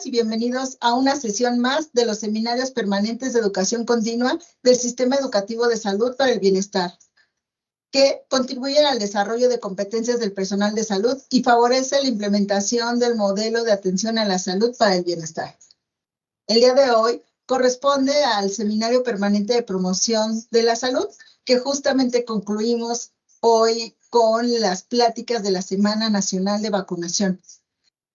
y bienvenidos a una sesión más de los seminarios permanentes de educación continua del Sistema Educativo de Salud para el Bienestar, que contribuyen al desarrollo de competencias del personal de salud y favorece la implementación del modelo de atención a la salud para el bienestar. El día de hoy corresponde al Seminario Permanente de Promoción de la Salud, que justamente concluimos hoy con las pláticas de la Semana Nacional de Vacunación.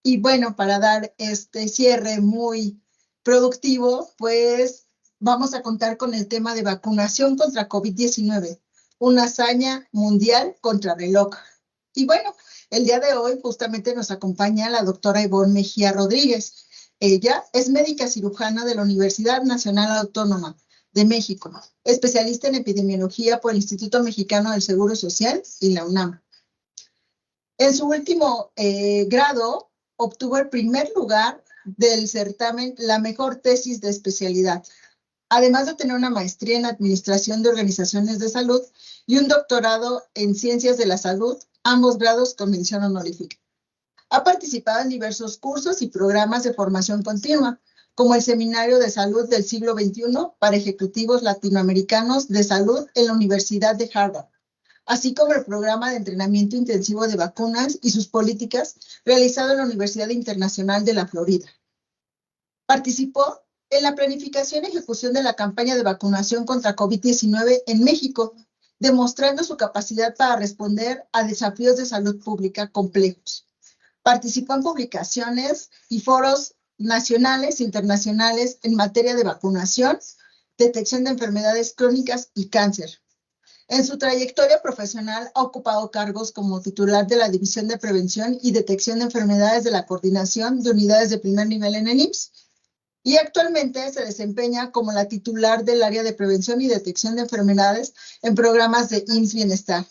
Y bueno, para dar este cierre muy productivo, pues vamos a contar con el tema de vacunación contra COVID-19, una hazaña mundial contra reloj. Y bueno, el día de hoy justamente nos acompaña la doctora Ivonne Mejía Rodríguez. Ella es médica cirujana de la Universidad Nacional Autónoma de México, especialista en epidemiología por el Instituto Mexicano del Seguro Social y la UNAM. En su último grado, obtuvo el primer lugar del certamen La Mejor Tesis de Especialidad, además de tener una maestría en Administración de Organizaciones de Salud y un doctorado en Ciencias de la Salud, ambos grados con mención honorífica. Ha participado en diversos cursos y programas de formación continua, como el Seminario de Salud del Siglo XXI para Ejecutivos Latinoamericanos de Salud en la Universidad de Harvard, así como el programa de entrenamiento intensivo de vacunas y sus políticas realizado en la Universidad Internacional de la Florida. Participó en la planificación y ejecución de la campaña de vacunación contra COVID-19 en México, demostrando su capacidad para responder a desafíos de salud pública complejos. Participó en publicaciones y foros nacionales e internacionales en materia de vacunación, detección de enfermedades crónicas y cáncer. En su trayectoria profesional ha ocupado cargos como titular de la División de Prevención y Detección de Enfermedades de la Coordinación de Unidades de Primer Nivel en el IMSS y actualmente se desempeña como la titular del área de Prevención y Detección de Enfermedades en programas de IMSS Bienestar,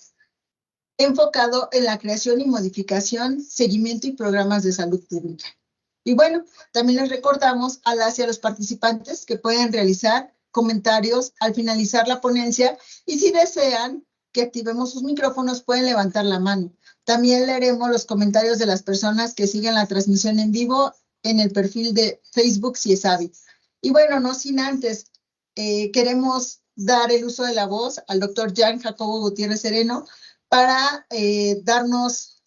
enfocado en la creación y modificación, seguimiento y programas de salud pública. Y bueno, también les recordamos a las y a los participantes que pueden realizar comentarios al finalizar la ponencia y si desean que activemos sus micrófonos pueden levantar la mano. También leeremos los comentarios de las personas que siguen la transmisión en vivo en el perfil de Facebook si es hábil. Y bueno, no sin antes, queremos dar el uso de la voz al doctor Jan Jacobo Gutiérrez Sereno para darnos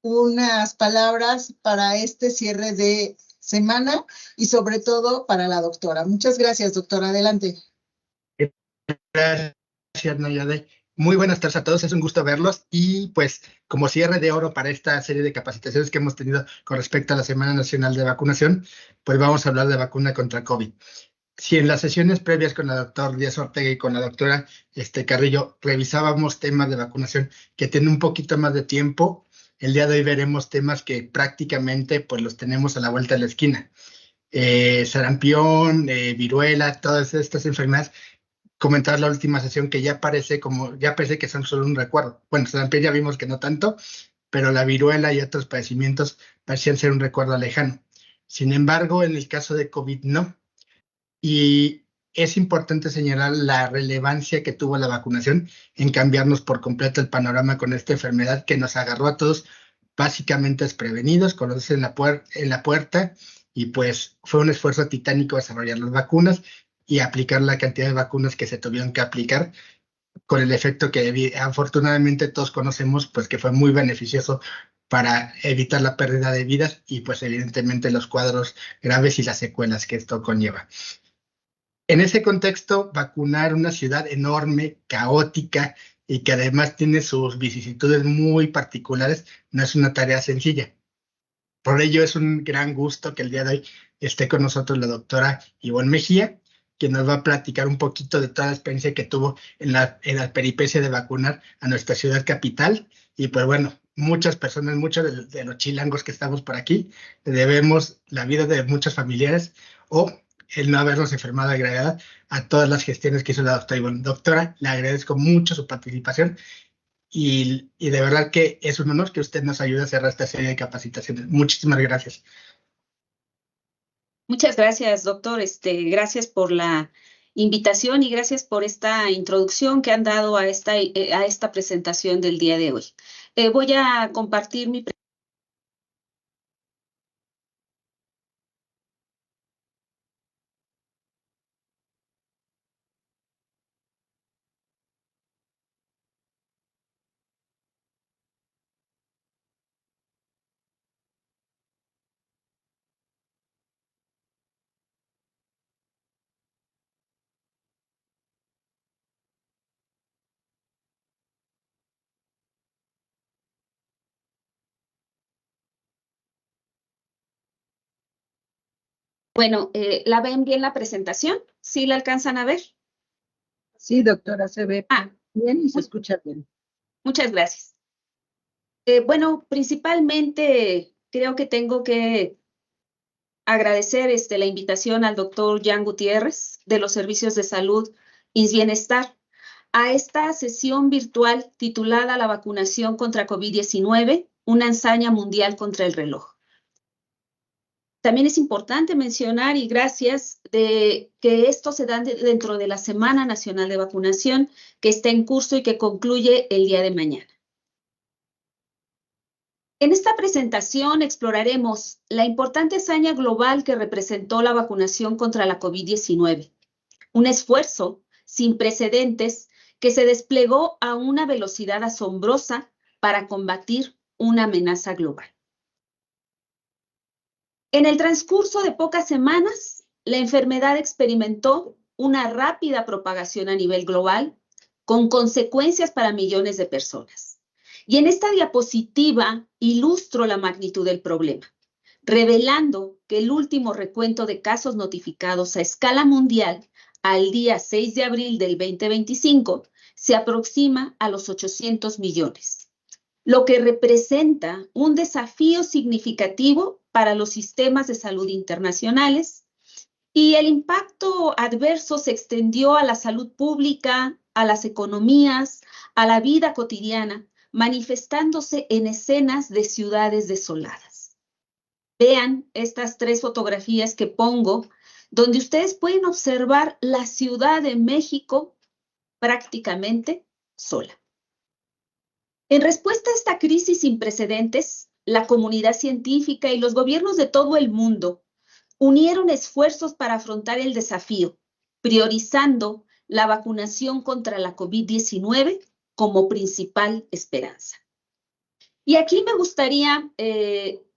unas palabras para este cierre de semana y sobre todo para la doctora. Muchas gracias, doctora. Adelante. Gracias, Nayade. Muy buenas tardes a todos, es un gusto verlos y pues como cierre de oro para esta serie de capacitaciones que hemos tenido con respecto a la Semana Nacional de Vacunación, pues vamos a hablar de vacuna contra COVID. Si en las sesiones previas con la doctora Díaz Ortega y con la doctora Carrillo revisábamos temas de vacunación que tienen un poquito más de tiempo, el día de hoy veremos temas que prácticamente pues los tenemos a la vuelta de la esquina. Sarampión, viruela, todas estas enfermedades. Comentar la última sesión que ya parece que son solo un recuerdo. Bueno, sarampión ya vimos que no tanto, pero la viruela y otros padecimientos parecían ser un recuerdo lejano. Sin embargo, en el caso de COVID no. Y es importante señalar la relevancia que tuvo la vacunación en cambiarnos por completo el panorama con esta enfermedad que nos agarró a todos básicamente desprevenidos, con los dedos en la puerta, y pues fue un esfuerzo titánico desarrollar las vacunas y aplicar la cantidad de vacunas que se tuvieron que aplicar, con el efecto que afortunadamente todos conocemos, pues que fue muy beneficioso para evitar la pérdida de vidas y pues evidentemente los cuadros graves y las secuelas que esto conlleva. En ese contexto, vacunar una ciudad enorme, caótica y que además tiene sus vicisitudes muy particulares, no es una tarea sencilla. Por ello es un gran gusto que el día de hoy esté con nosotros la doctora Ivonne Mejía, que nos va a platicar un poquito de toda la experiencia que tuvo en la peripecia de vacunar a nuestra ciudad capital. Y pues bueno, muchas personas, muchos de los chilangos que estamos por aquí, le debemos la vida de muchos familiares o el no habernos enfermado de gravedad a todas las gestiones que hizo la doctora Ivonne. Doctora, le agradezco mucho su participación y de verdad que es un honor que usted nos ayude a cerrar esta serie de capacitaciones. Muchísimas gracias. Muchas gracias, doctor. Gracias por la invitación y gracias por esta introducción que han dado a esta presentación del día de hoy. Voy a compartir mi Bueno, ¿la ven bien la presentación? ¿Sí la alcanzan a ver? Sí, doctora, se ve bien y se escucha bien. Muchas gracias. Bueno, principalmente creo que tengo que agradecer la invitación al doctor Jan Gutiérrez de los Servicios de Salud y Bienestar a esta sesión virtual titulada La vacunación contra COVID-19, una hazaña mundial contra el reloj. También es importante mencionar, y gracias, de que esto se da dentro de la Semana Nacional de Vacunación que está en curso y que concluye el día de mañana. En esta presentación exploraremos la importante hazaña global que representó la vacunación contra la COVID-19, un esfuerzo sin precedentes que se desplegó a una velocidad asombrosa para combatir una amenaza global. En el transcurso de pocas semanas, la enfermedad experimentó una rápida propagación a nivel global, con consecuencias para millones de personas. Y en esta diapositiva ilustro la magnitud del problema, revelando que el último recuento de casos notificados a escala mundial al día 6 de abril del 2025 se aproxima a los 800 millones, lo que representa un desafío significativo para los sistemas de salud internacionales, y el impacto adverso se extendió a la salud pública, a las economías, a la vida cotidiana, manifestándose en escenas de ciudades desoladas. Vean estas 3 fotografías que pongo, donde ustedes pueden observar la Ciudad de México prácticamente sola. En respuesta a esta crisis sin precedentes, la comunidad científica y los gobiernos de todo el mundo unieron esfuerzos para afrontar el desafío, priorizando la vacunación contra la COVID-19 como principal esperanza. Y aquí me gustaría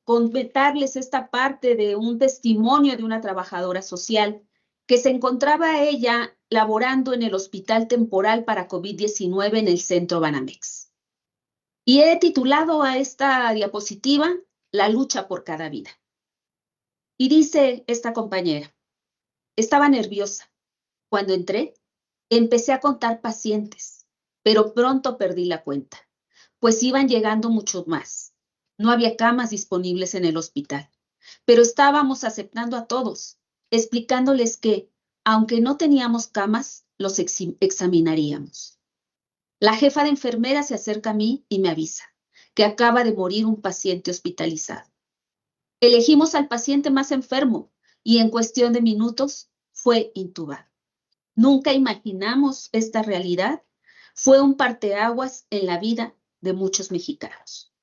comentarles esta parte de un testimonio de una trabajadora social que se encontraba ella laborando en el Hospital Temporal para COVID-19 en el Centro Banamex. Y he titulado a esta diapositiva La lucha por cada vida. Y dice esta compañera: estaba nerviosa. Cuando entré, empecé a contar pacientes, pero pronto perdí la cuenta, pues iban llegando muchos más. No había camas disponibles en el hospital, pero estábamos aceptando a todos, explicándoles que, aunque no teníamos camas, los examinaríamos. La jefa de enfermeras se acerca a mí y me avisa que acaba de morir un paciente hospitalizado. Elegimos al paciente más enfermo y en cuestión de minutos fue intubado. Nunca imaginamos esta realidad. Fue un parteaguas en la vida de muchos mexicanos.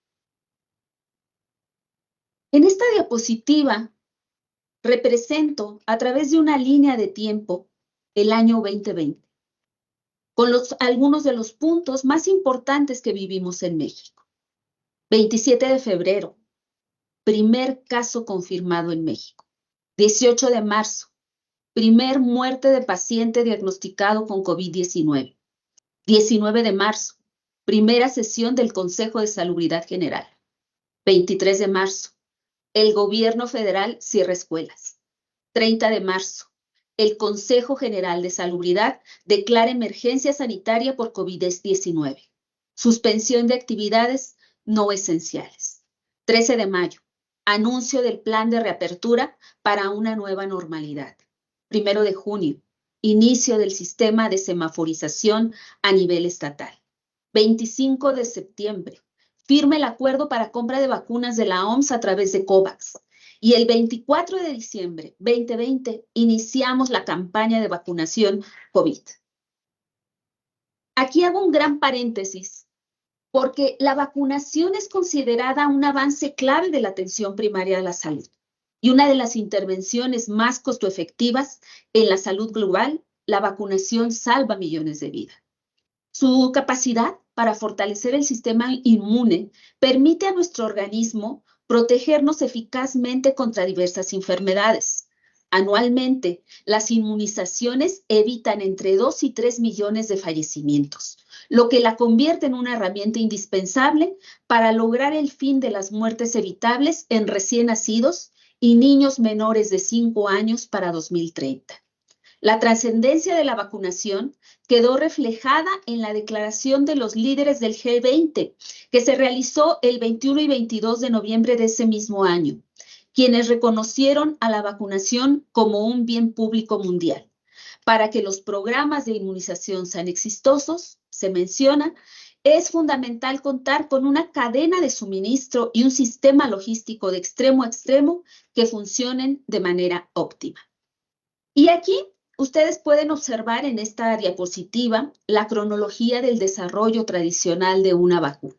En esta diapositiva represento a través de una línea de tiempo el año 2020, con algunos de los puntos más importantes que vivimos en México. 27 de febrero, primer caso confirmado en México. 18 de marzo, primer muerte de paciente diagnosticado con COVID-19. 19 de marzo, primera sesión del Consejo de Salubridad General. 23 de marzo, el gobierno federal cierra escuelas. 30 de marzo, el Consejo General de Salubridad declara emergencia sanitaria por COVID-19. Suspensión de actividades no esenciales. 13 de mayo, anuncio del plan de reapertura para una nueva normalidad. 1 de junio, inicio del sistema de semaforización a nivel estatal. 25 de septiembre, firma el acuerdo para compra de vacunas de la OMS a través de COVAX. Y el 24 de diciembre 2020 iniciamos la campaña de vacunación COVID. Aquí hago un gran paréntesis, porque la vacunación es considerada un avance clave de la atención primaria de la salud y una de las intervenciones más costoefectivas en la salud global. La vacunación salva millones de vidas. Su capacidad para fortalecer el sistema inmune permite a nuestro organismo protegernos eficazmente contra diversas enfermedades. Anualmente, las inmunizaciones evitan entre 2 y 3 millones de fallecimientos, lo que la convierte en una herramienta indispensable para lograr el fin de las muertes evitables en recién nacidos y niños menores de 5 años para 2030. La trascendencia de la vacunación quedó reflejada en la declaración de los líderes del G20, que se realizó el 21 y 22 de noviembre de ese mismo año, quienes reconocieron a la vacunación como un bien público mundial. Para que los programas de inmunización sean exitosos, se menciona, es fundamental contar con una cadena de suministro y un sistema logístico de extremo a extremo que funcionen de manera óptima. Y aquí ustedes pueden observar en esta diapositiva la cronología del desarrollo tradicional de una vacuna.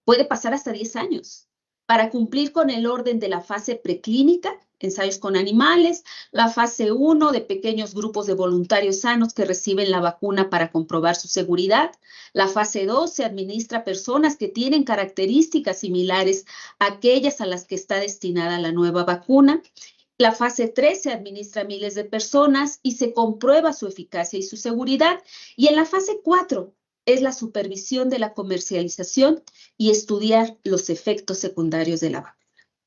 Puede pasar hasta 10 años para cumplir con el orden de la fase preclínica, ensayos con animales, la fase 1 de pequeños grupos de voluntarios sanos que reciben la vacuna para comprobar su seguridad. La fase 2 se administra a personas que tienen características similares a aquellas a las que está destinada la nueva vacuna. La fase 3 se administra a miles de personas y se comprueba su eficacia y su seguridad. Y en la fase 4 es la supervisión de la comercialización y estudiar los efectos secundarios de la vacuna.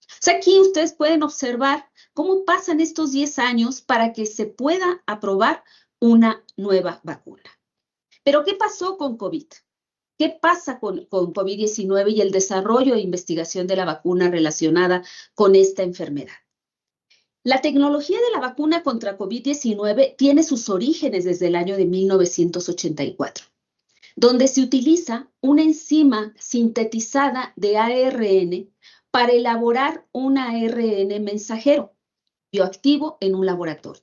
O sea, aquí ustedes pueden observar cómo pasan estos 10 años para que se pueda aprobar una nueva vacuna. Pero, ¿qué pasó con COVID? ¿Qué pasa con COVID-19 y el desarrollo e investigación de la vacuna relacionada con esta enfermedad? La tecnología de la vacuna contra COVID-19 tiene sus orígenes desde el año de 1984, donde se utiliza una enzima sintetizada de ARN para elaborar un ARN mensajero bioactivo en un laboratorio.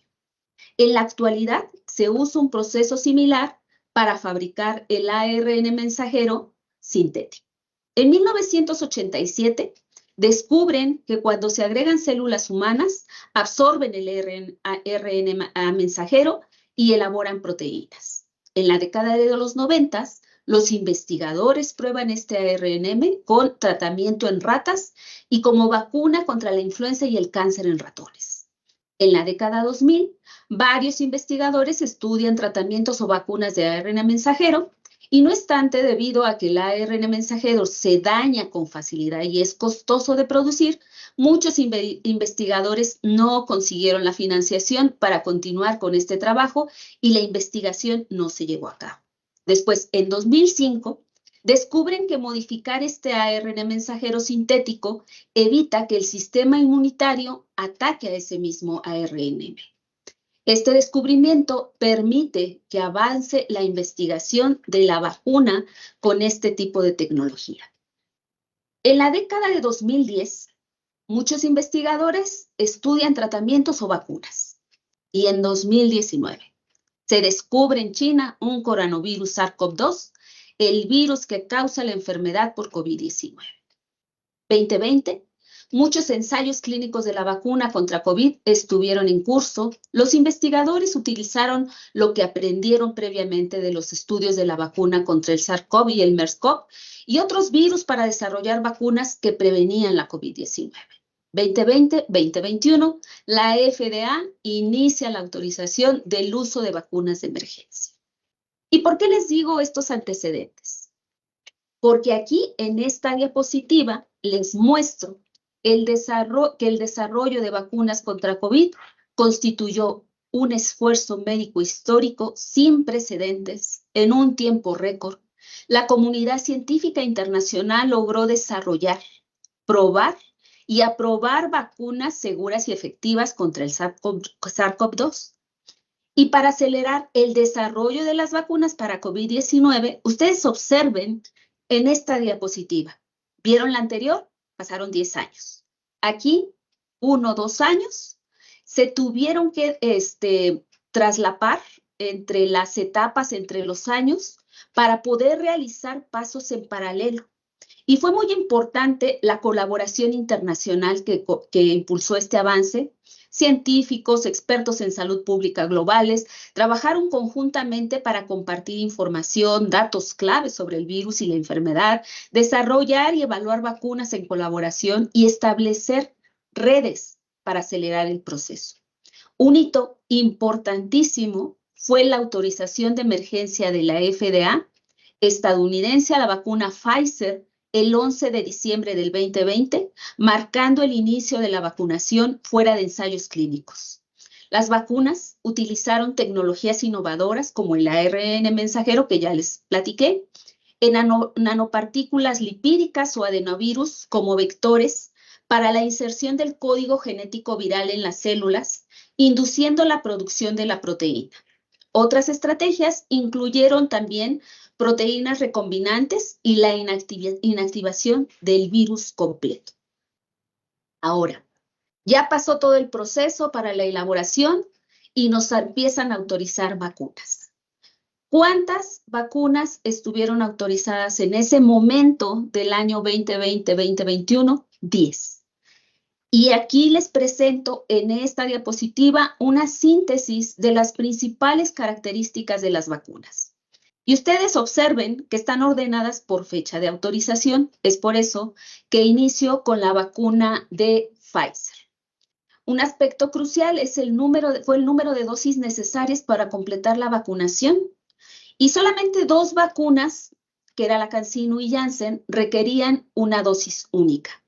En la actualidad se usa un proceso similar para fabricar el ARN mensajero sintético. En 1987 descubren que cuando se agregan células humanas, absorben el ARN mensajero y elaboran proteínas. En la década de los 90, los investigadores prueban este ARN con tratamiento en ratas y como vacuna contra la influenza y el cáncer en ratones. En la década 2000, varios investigadores estudian tratamientos o vacunas de ARN mensajero y no obstante, debido a que el ARN mensajero se daña con facilidad y es costoso de producir, muchos investigadores no consiguieron la financiación para continuar con este trabajo y la investigación no se llevó a cabo. Después, en 2005, descubren que modificar este ARN mensajero sintético evita que el sistema inmunitario ataque a ese mismo ARN. Este descubrimiento permite que avance la investigación de la vacuna con este tipo de tecnología. En la década de 2010, muchos investigadores estudian tratamientos o vacunas. Y en 2019, se descubre en China un coronavirus SARS-CoV-2, el virus que causa la enfermedad por COVID-19. 2020, muchos ensayos clínicos de la vacuna contra COVID estuvieron en curso. Los investigadores utilizaron lo que aprendieron previamente de los estudios de la vacuna contra el SARS-CoV y el MERS-CoV y otros virus para desarrollar vacunas que prevenían la COVID-19. 2020-2021, la FDA inicia la autorización del uso de vacunas de emergencia. ¿Y por qué les digo estos antecedentes? Porque aquí en esta diapositiva les muestro que el desarrollo de vacunas contra COVID constituyó un esfuerzo médico histórico sin precedentes en un tiempo récord. La comunidad científica internacional logró desarrollar, probar y aprobar vacunas seguras y efectivas contra el SARS-CoV-2. Y para acelerar el desarrollo de las vacunas para COVID-19, ustedes observen en esta diapositiva. ¿Vieron la anterior? Pasaron 10 años. Aquí, 1 o 2 años, se tuvieron que traslapar entre las etapas, entre los años, para poder realizar pasos en paralelo. Y fue muy importante la colaboración internacional que impulsó este avance. Científicos, expertos en salud pública globales, trabajaron conjuntamente para compartir información, datos claves sobre el virus y la enfermedad, desarrollar y evaluar vacunas en colaboración y establecer redes para acelerar el proceso. Un hito importantísimo fue la autorización de emergencia de la FDA estadounidense a la vacuna Pfizer el 11 de diciembre del 2020, marcando el inicio de la vacunación fuera de ensayos clínicos. Las vacunas utilizaron tecnologías innovadoras como el ARN mensajero, que ya les platiqué, en nanopartículas lipídicas o adenovirus como vectores para la inserción del código genético viral en las células, induciendo la producción de la proteína. Otras estrategias incluyeron también proteínas recombinantes y la inactivación del virus completo. Ahora, ya pasó todo el proceso para la elaboración y nos empiezan a autorizar vacunas. ¿Cuántas vacunas estuvieron autorizadas en ese momento del año 2020-2021? 10. Y aquí les presento en esta diapositiva una síntesis de las principales características de las vacunas. Y ustedes observen que están ordenadas por fecha de autorización. Es por eso que inicio con la vacuna de Pfizer. Un aspecto crucial fue el número de dosis necesarias para completar la vacunación. Y solamente 2 vacunas, que era la CanSino y Janssen, requerían una dosis única,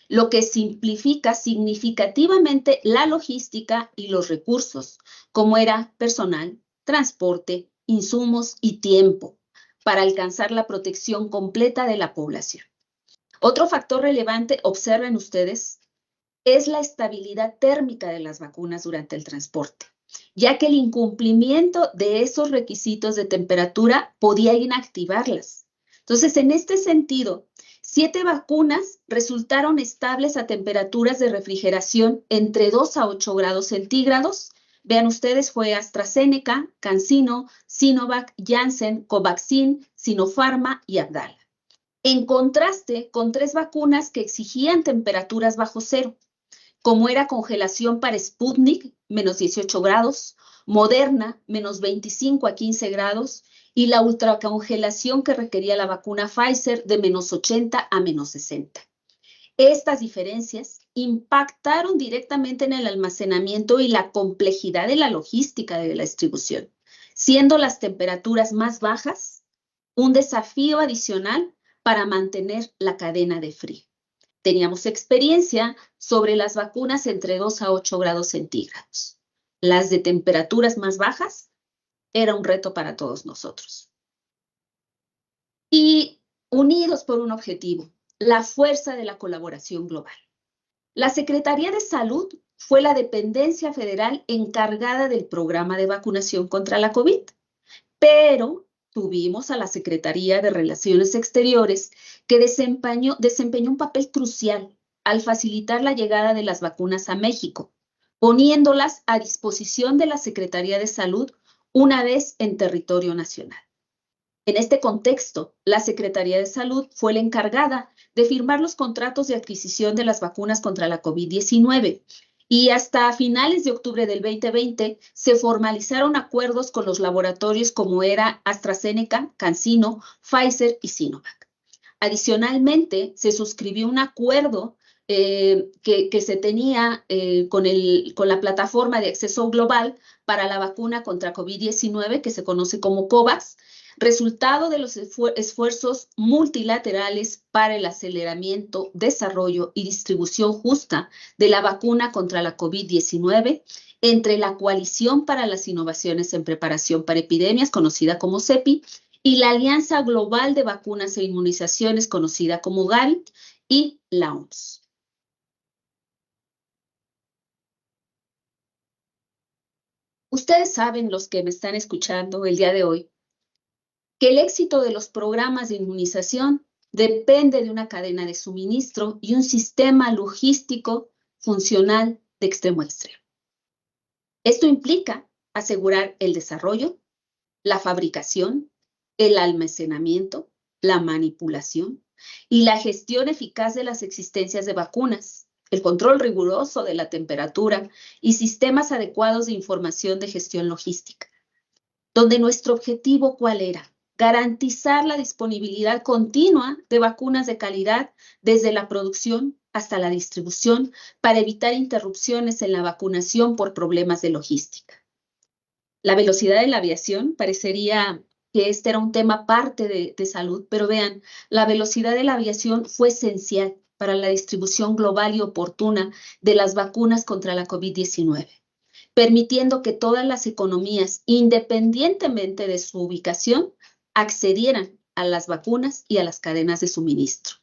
lo que simplifica significativamente la logística y los recursos, como era personal, transporte, insumos y tiempo, para alcanzar la protección completa de la población. Otro factor relevante, observen ustedes, es la estabilidad térmica de las vacunas durante el transporte, ya que el incumplimiento de esos requisitos de temperatura podía inactivarlas. Entonces, en este sentido, 7 vacunas resultaron estables a temperaturas de refrigeración entre 2 a 8 grados centígrados. Vean ustedes, fue AstraZeneca, CanSino, Sinovac, Janssen, Covaxin, Sinopharma y Abdala. En contraste con 3 vacunas que exigían temperaturas bajo cero, como era congelación para Sputnik, menos 18 grados, Moderna, menos 25 a 15 grados, y la ultracongelación que requería la vacuna Pfizer de menos 80 a menos 60. Estas diferencias impactaron directamente en el almacenamiento y la complejidad de la logística de la distribución, siendo las temperaturas más bajas un desafío adicional para mantener la cadena de frío. Teníamos experiencia sobre las vacunas entre 2 a 8 grados centígrados. Las de temperaturas más bajas era un reto para todos nosotros. Y unidos por un objetivo, la fuerza de la colaboración global. La Secretaría de Salud fue la dependencia federal encargada del programa de vacunación contra la COVID, pero tuvimos a la Secretaría de Relaciones Exteriores que desempeñó un papel crucial al facilitar la llegada de las vacunas a México, poniéndolas a disposición de la Secretaría de Salud una vez en territorio nacional. En este contexto, la Secretaría de Salud fue la encargada de firmar los contratos de adquisición de las vacunas contra la COVID-19 y hasta finales de octubre del 2020 se formalizaron acuerdos con los laboratorios como era AstraZeneca, CanSino, Pfizer y Sinovac. Adicionalmente, se suscribió un acuerdo que se tenía con la plataforma de acceso global para la vacuna contra COVID-19, que se conoce como COVAX, resultado de los esfuerzos multilaterales para el aceleramiento, desarrollo y distribución justa de la vacuna contra la COVID-19 entre la Coalición para las Innovaciones en Preparación para Epidemias, conocida como CEPI, y la Alianza Global de Vacunas e Inmunizaciones, conocida como Gavi, y la OMS. Ustedes saben, los que me están escuchando el día de hoy, que el éxito de los programas de inmunización depende de una cadena de suministro y un sistema logístico funcional de extremo a extremo. Esto implica asegurar el desarrollo, la fabricación, el almacenamiento, la manipulación y la gestión eficaz de las existencias de vacunas, el control riguroso de la temperatura y sistemas adecuados de información de gestión logística, donde nuestro objetivo, ¿cuál era? Garantizar la disponibilidad continua de vacunas de calidad desde la producción hasta la distribución para evitar interrupciones en la vacunación por problemas de logística. La velocidad de la aviación parecería que este era un tema aparte de salud, pero vean, la velocidad de la aviación fue esencial para la distribución global y oportuna de las vacunas contra la COVID-19, permitiendo que todas las economías, independientemente de su ubicación, accedieran a las vacunas y a las cadenas de suministro.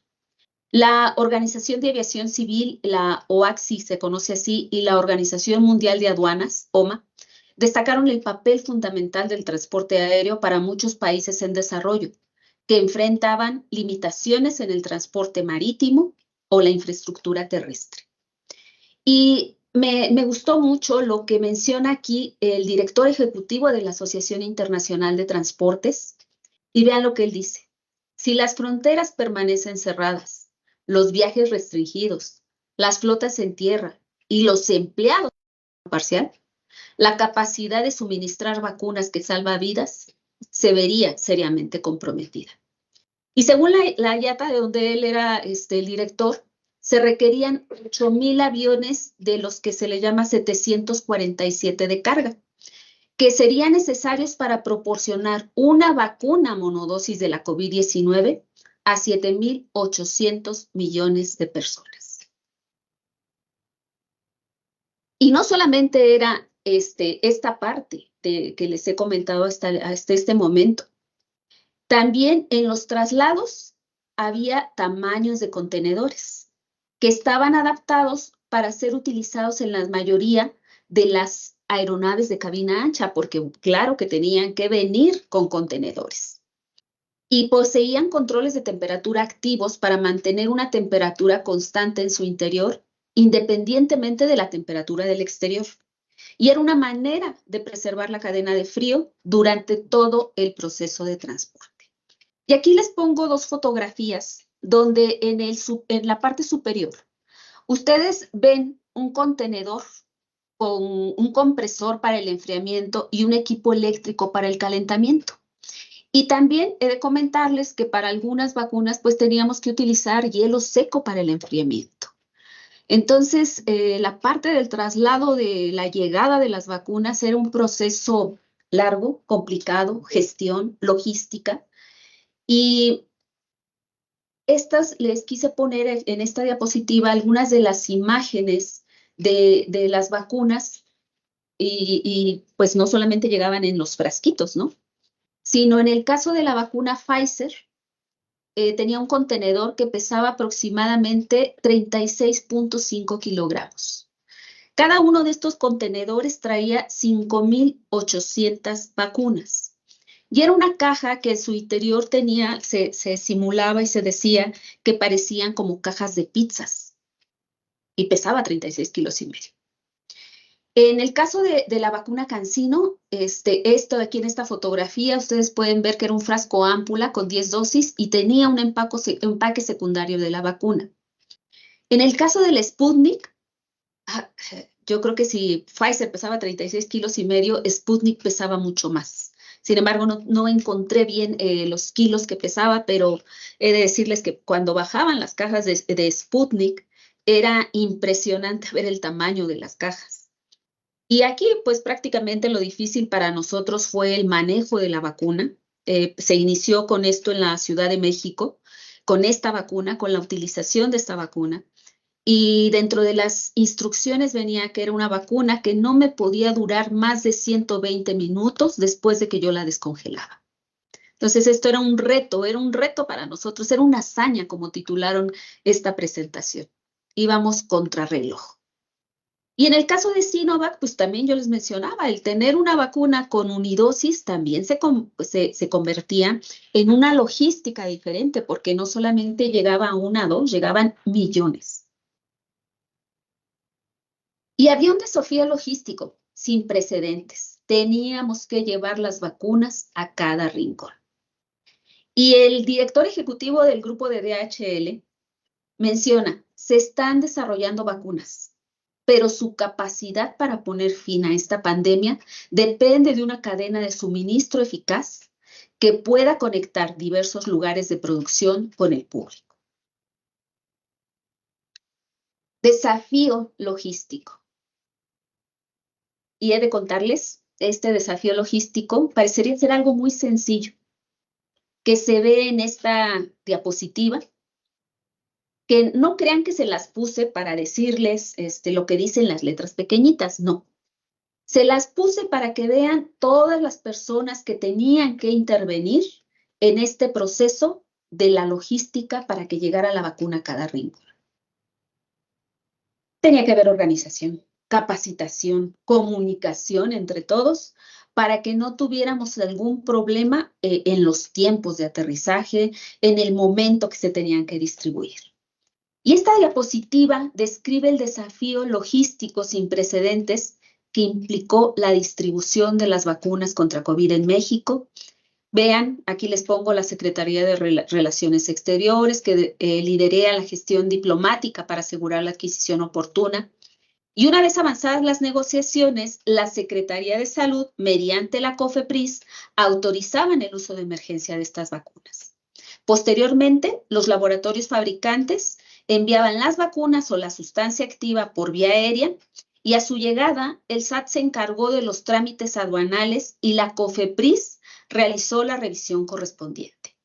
La Organización de Aviación Civil, la OACI se conoce así, y la Organización Mundial de Aduanas, OMA, destacaron el papel fundamental del transporte aéreo para muchos países en desarrollo, que enfrentaban limitaciones en el transporte marítimo o la infraestructura terrestre. Y me gustó mucho lo que menciona aquí el director ejecutivo de la Asociación Internacional de Transportes, y vean lo que él dice. Si las fronteras permanecen cerradas, los viajes restringidos, las flotas en tierra y los empleados parcial, la capacidad de suministrar vacunas que salva vidas se vería seriamente comprometida. Y según la IATA, de donde él era el director, se requerían 8,000 aviones de los que se le llama 747 de carga, que serían necesarios para proporcionar una vacuna monodosis de la COVID-19 a 7,800 millones de personas. Y no solamente era esta parte que les he comentado hasta este momento. También en los traslados había tamaños de contenedores que estaban adaptados para ser utilizados en la mayoría de las aeronaves de cabina ancha, porque claro que tenían que venir con contenedores. Y poseían controles de temperatura activos para mantener una temperatura constante en su interior, independientemente de la temperatura del exterior. Y era una manera de preservar la cadena de frío durante todo el proceso de transporte. Y aquí les pongo dos fotografías donde en la parte superior ustedes ven un contenedor con un compresor para el enfriamiento y un equipo eléctrico para el calentamiento. Y también he de comentarles que para algunas vacunas pues teníamos que utilizar hielo seco para el enfriamiento. Entonces, la parte del traslado de la llegada de las vacunas era un proceso largo, complicado, gestión, logística. Y les quise poner en esta diapositiva algunas de las imágenes de las vacunas y pues no solamente llegaban en los frasquitos, ¿no? Sino en el caso de la vacuna Pfizer, tenía un contenedor que pesaba aproximadamente 36.5 kilogramos. Cada uno de estos contenedores traía 5,800 vacunas. Y era una caja que en su interior se simulaba y se decía que parecían como cajas de pizzas. Y pesaba 36 kilos y medio. En el caso de la vacuna CanSino, esto aquí en esta fotografía, ustedes pueden ver que era un frasco ámpula con 10 dosis y tenía un empaque secundario de la vacuna. En el caso del Sputnik, yo creo que si Pfizer pesaba 36 kilos y medio, Sputnik pesaba mucho más. Sin embargo, no encontré bien los kilos que pesaba, pero he de decirles que cuando bajaban las cajas de Sputnik, era impresionante ver el tamaño de las cajas. Y aquí, pues prácticamente lo difícil para nosotros fue el manejo de la vacuna. Se inició con esto en la Ciudad de México, con esta vacuna, con la utilización de esta vacuna. Y dentro de las instrucciones venía que era una vacuna que no me podía durar más de 120 minutos después de que yo la descongelaba. Entonces esto era un reto para nosotros, era una hazaña como titularon esta presentación. Íbamos contrarreloj. Y en el caso de Sinovac, pues también yo les mencionaba, el tener una vacuna con unidosis también se convertía en una logística diferente, porque no solamente llegaba una o dos, llegaban millones. Y había un desafío logístico sin precedentes. Teníamos que llevar las vacunas a cada rincón. Y el director ejecutivo del grupo de DHL menciona, se están desarrollando vacunas, pero su capacidad para poner fin a esta pandemia depende de una cadena de suministro eficaz que pueda conectar diversos lugares de producción con el público. Desafío logístico. Y he de contarles, este desafío logístico parecería ser algo muy sencillo, que se ve en esta diapositiva, que no crean que se las puse para decirles lo que dicen las letras pequeñitas, no. Se las puse para que vean todas las personas que tenían que intervenir en este proceso de la logística para que llegara la vacuna a cada rincón. Tenía que haber organización, capacitación, comunicación entre todos para que no tuviéramos algún problema en los tiempos de aterrizaje, en el momento que se tenían que distribuir. Y esta diapositiva describe el desafío logístico sin precedentes que implicó la distribución de las vacunas contra COVID en México. Vean, aquí les pongo la Secretaría de Relaciones Exteriores, que liderea la gestión diplomática para asegurar la adquisición oportuna. Y una vez avanzadas las negociaciones, la Secretaría de Salud, mediante la COFEPRIS, autorizaban el uso de emergencia de estas vacunas. Posteriormente, los laboratorios fabricantes enviaban las vacunas o la sustancia activa por vía aérea y a su llegada, el SAT se encargó de los trámites aduanales y la COFEPRIS realizó la revisión correspondiente.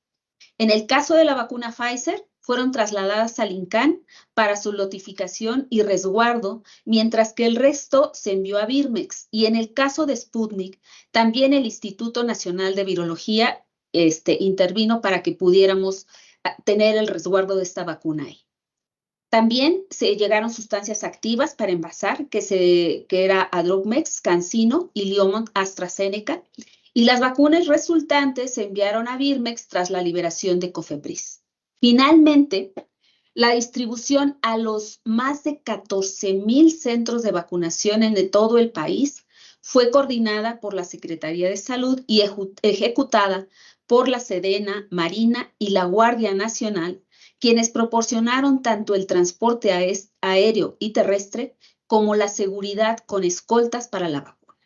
En el caso de la vacuna Pfizer, fueron trasladadas al INCAN para su notificación y resguardo, mientras que el resto se envió a Birmex. Y en el caso de Sputnik, también el Instituto Nacional de Virología intervino para que pudiéramos tener el resguardo de esta vacuna ahí. También se llegaron sustancias activas para envasar, que era Adrogmex, CanSino y Liomont AstraZeneca, y las vacunas resultantes se enviaron a Birmex tras la liberación de COFEPRIS. Finalmente, la distribución a los más de 14,000 centros de vacunación en todo el país fue coordinada por la Secretaría de Salud y ejecutada por la Sedena, Marina y la Guardia Nacional, quienes proporcionaron tanto el transporte aéreo y terrestre como la seguridad con escoltas para la vacuna.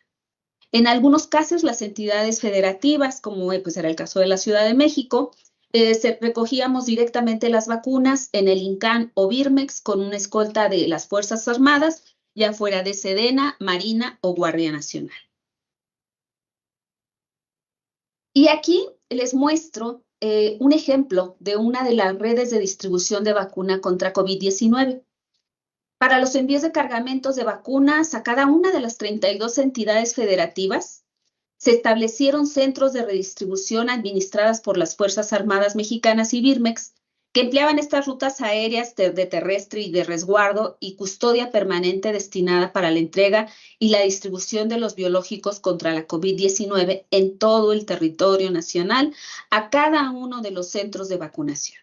En algunos casos, las entidades federativas, como era el caso de la Ciudad de México, recogíamos directamente las vacunas en el INCAN o Birmex con una escolta de las Fuerzas Armadas, ya fuera de Sedena, Marina o Guardia Nacional. Y aquí les muestro un ejemplo de una de las redes de distribución de vacuna contra COVID-19. Para los envíos de cargamentos de vacunas a cada una de las 32 entidades federativas, se establecieron centros de redistribución administradas por las Fuerzas Armadas Mexicanas y Birmex, que empleaban estas rutas aéreas de terrestre y de resguardo y custodia permanente destinada para la entrega y la distribución de los biológicos contra la COVID-19 en todo el territorio nacional a cada uno de los centros de vacunación.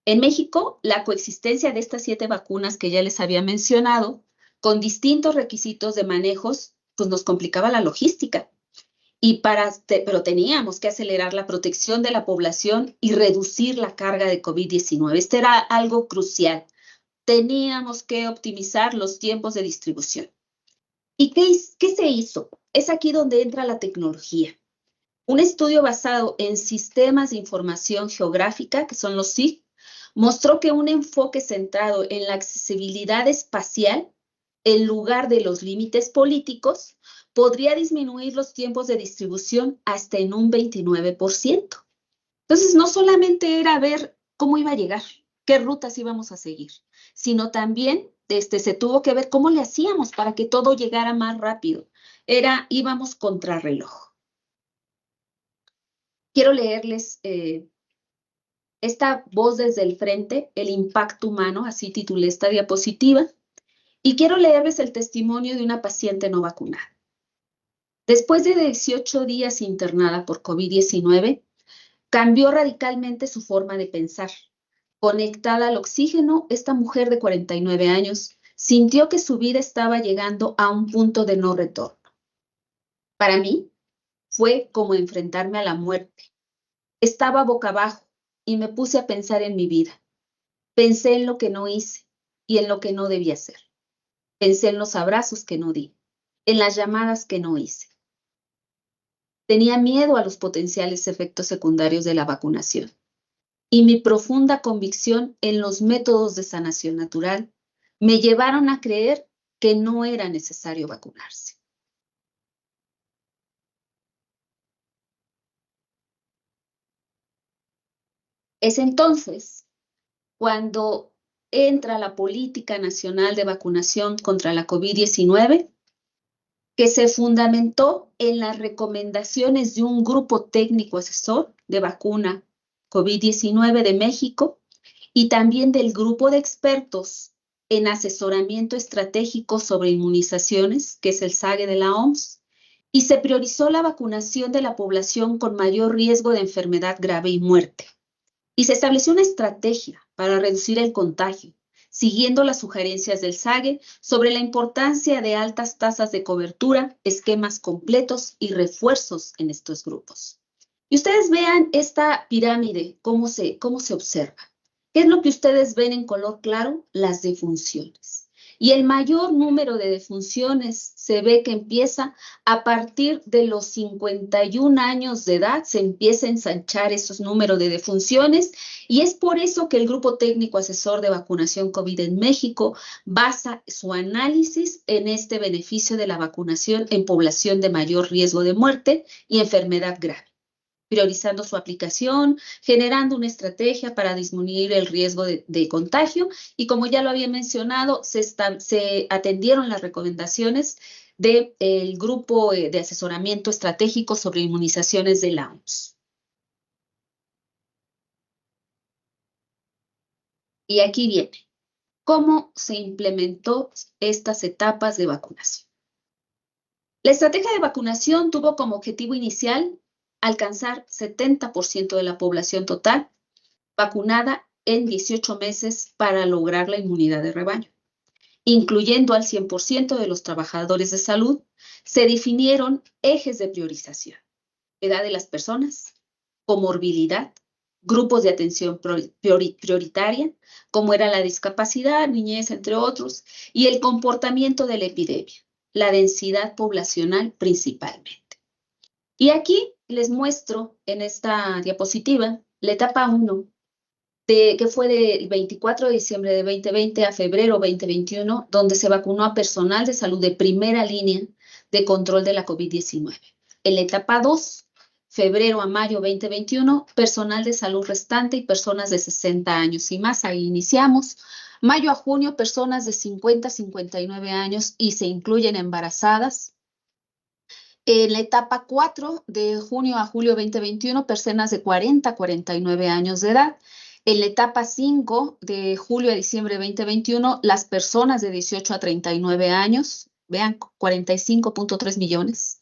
En México, la coexistencia de estas 7 vacunas que ya les había mencionado, con distintos requisitos de manejos, pues nos complicaba la logística. Pero teníamos que acelerar la protección de la población y reducir la carga de COVID-19. Este era algo crucial. Teníamos que optimizar los tiempos de distribución. ¿Y qué se hizo? Es aquí donde entra la tecnología. Un estudio basado en sistemas de información geográfica, que son los SIG, mostró que un enfoque centrado en la accesibilidad espacial, en lugar de los límites políticos, podría disminuir los tiempos de distribución hasta en un 29%. Entonces, no solamente era ver cómo iba a llegar, qué rutas íbamos a seguir, sino también se tuvo que ver cómo le hacíamos para que todo llegara más rápido. Íbamos contrarreloj. Quiero leerles esta voz desde el frente, el impacto humano, así titulé esta diapositiva, y quiero leerles el testimonio de una paciente no vacunada. Después de 18 días internada por COVID-19, cambió radicalmente su forma de pensar. Conectada al oxígeno, esta mujer de 49 años sintió que su vida estaba llegando a un punto de no retorno. Para mí, fue como enfrentarme a la muerte. Estaba boca abajo y me puse a pensar en mi vida. Pensé en lo que no hice y en lo que no debía hacer. Pensé en los abrazos que no di, en las llamadas que no hice. Tenía miedo a los potenciales efectos secundarios de la vacunación y mi profunda convicción en los métodos de sanación natural me llevaron a creer que no era necesario vacunarse. Es entonces cuando entra la Política Nacional de Vacunación contra la COVID-19, que se fundamentó en las recomendaciones de un grupo técnico asesor de vacuna COVID-19 de México y también del grupo de expertos en asesoramiento estratégico sobre inmunizaciones, que es el SAGE de la OMS, y se priorizó la vacunación de la población con mayor riesgo de enfermedad grave y muerte. Y se estableció una estrategia para reducir el contagio, siguiendo las sugerencias del SAGE sobre la importancia de altas tasas de cobertura, esquemas completos y refuerzos en estos grupos. Y ustedes vean esta pirámide, cómo se observa. ¿Qué es lo que ustedes ven en color claro? Las defunciones. Y el mayor número de defunciones se ve que empieza a partir de los 51 años de edad, se empieza a ensanchar esos números de defunciones, y es por eso que el Grupo Técnico Asesor de Vacunación COVID en México basa su análisis en este beneficio de la vacunación en población de mayor riesgo de muerte y enfermedad grave, priorizando su aplicación, generando una estrategia para disminuir el riesgo de contagio, y como ya lo había mencionado, se atendieron las recomendaciones del Grupo de Asesoramiento Estratégico sobre Inmunizaciones de la OMS. Y aquí viene, ¿cómo se implementó estas etapas de vacunación? La estrategia de vacunación tuvo como objetivo inicial alcanzar 70% de la población total vacunada en 18 meses para lograr la inmunidad de rebaño. Incluyendo al 100% de los trabajadores de salud, se definieron ejes de priorización: edad de las personas, comorbilidad, grupos de atención prioritaria, como era la discapacidad, niñez, entre otros, y el comportamiento de la epidemia, la densidad poblacional principalmente. Y aquí les muestro en esta diapositiva la etapa 1, que fue del 24 de diciembre de 2020 a febrero 2021, donde se vacunó a personal de salud de primera línea de control de la COVID-19. En la etapa 2, febrero a mayo 2021, personal de salud restante y personas de 60 años y más. Ahí iniciamos. Mayo a junio, personas de 50 a 59 años y se incluyen embarazadas. En la etapa 4, de junio a julio 2021, personas de 40 a 49 años de edad. En la etapa 5, de julio a diciembre 2021, las personas de 18 a 39 años, vean, 45.3 millones.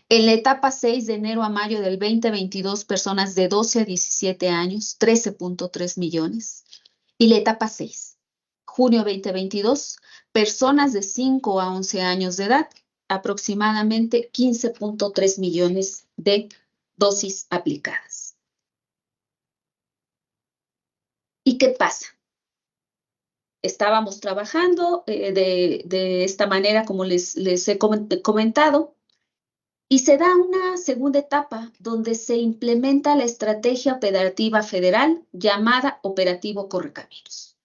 En la etapa 6, de enero a mayo del 2022, personas de 12 a 17 años, 13.3 millones. Y la etapa 6, junio 2022, personas de 5 a 11 años de edad, aproximadamente 15.3 millones de dosis aplicadas. ¿Y qué pasa? Estábamos trabajando de esta manera, como les he comentado, y se da una segunda etapa donde se implementa la estrategia operativa federal llamada Operativo Correcaminos,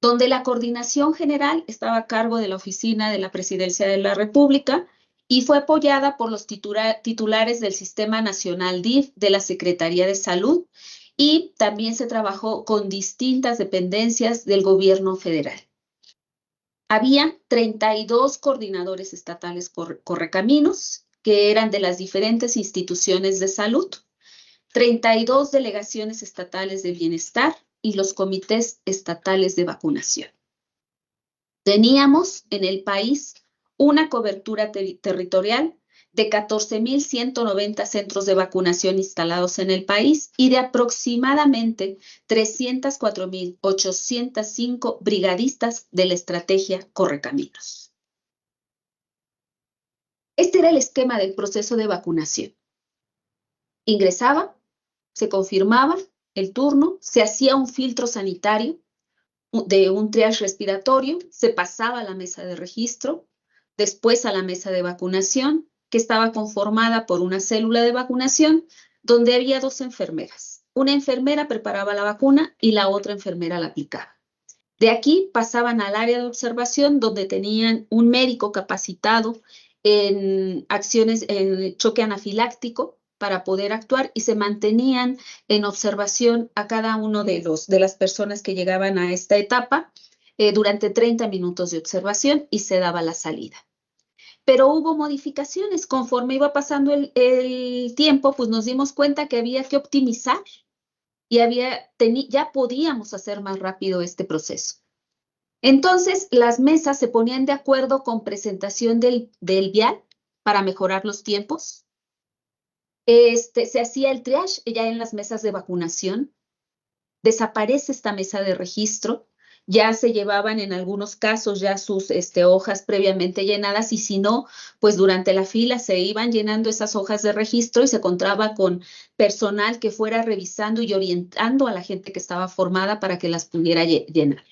donde la coordinación general estaba a cargo de la Oficina de la Presidencia de la República y fue apoyada por los titulares del Sistema Nacional DIF de la Secretaría de Salud, y también se trabajó con distintas dependencias del gobierno federal. Había 32 coordinadores estatales correcaminos, que eran de las diferentes instituciones de salud, 32 delegaciones estatales de bienestar y los comités estatales de vacunación. Teníamos en el país una cobertura territorial de 14.190 centros de vacunación instalados en el país y de aproximadamente 304.805 brigadistas de la estrategia Correcaminos. Este era el esquema del proceso de vacunación. Ingresaba, se confirmaba el turno, se hacía un filtro sanitario de un triage respiratorio, se pasaba a la mesa de registro, después a la mesa de vacunación, que estaba conformada por una célula de vacunación donde había 2 enfermeras. Una enfermera preparaba la vacuna y la otra enfermera la aplicaba. De aquí pasaban al área de observación, donde tenían un médico capacitado en acciones en choque anafiláctico, para poder actuar y se mantenían en observación a cada uno de las personas que llegaban a esta etapa durante 30 minutos de observación y se daba la salida. Pero hubo modificaciones. Conforme iba pasando el tiempo, pues nos dimos cuenta que había que optimizar y ya podíamos hacer más rápido este proceso. Entonces, las mesas se ponían de acuerdo con presentación del vial para mejorar los tiempos. Se hacía el triage ya en las mesas de vacunación. Desaparece esta mesa de registro. Ya se llevaban en algunos casos ya sus hojas previamente llenadas y si no, pues durante la fila se iban llenando esas hojas de registro y se encontraba con personal que fuera revisando y orientando a la gente que estaba formada para que las pudiera llenar.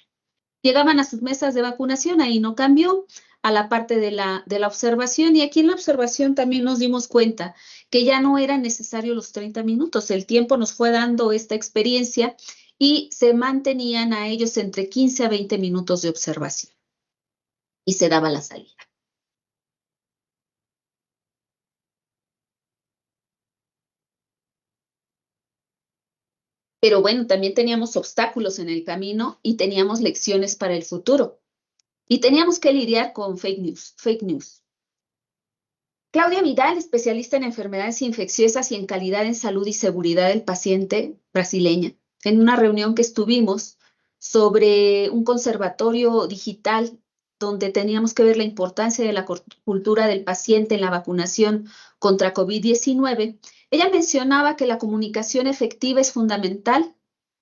Llegaban a sus mesas de vacunación, ahí no cambió, a la parte de la observación, y aquí en la observación también nos dimos cuenta que ya no eran necesarios los 30 minutos, el tiempo nos fue dando esta experiencia y se mantenían a ellos entre 15 a 20 minutos de observación y se daba la salida. Pero bueno, también teníamos obstáculos en el camino y teníamos lecciones para el futuro. Y teníamos que lidiar con fake news. Claudia Vidal, especialista en enfermedades infecciosas y en calidad en salud y seguridad del paciente, brasileña, en una reunión que estuvimos sobre un conservatorio digital donde teníamos que ver la importancia de la cultura del paciente en la vacunación contra COVID-19, ella mencionaba que la comunicación efectiva es fundamental,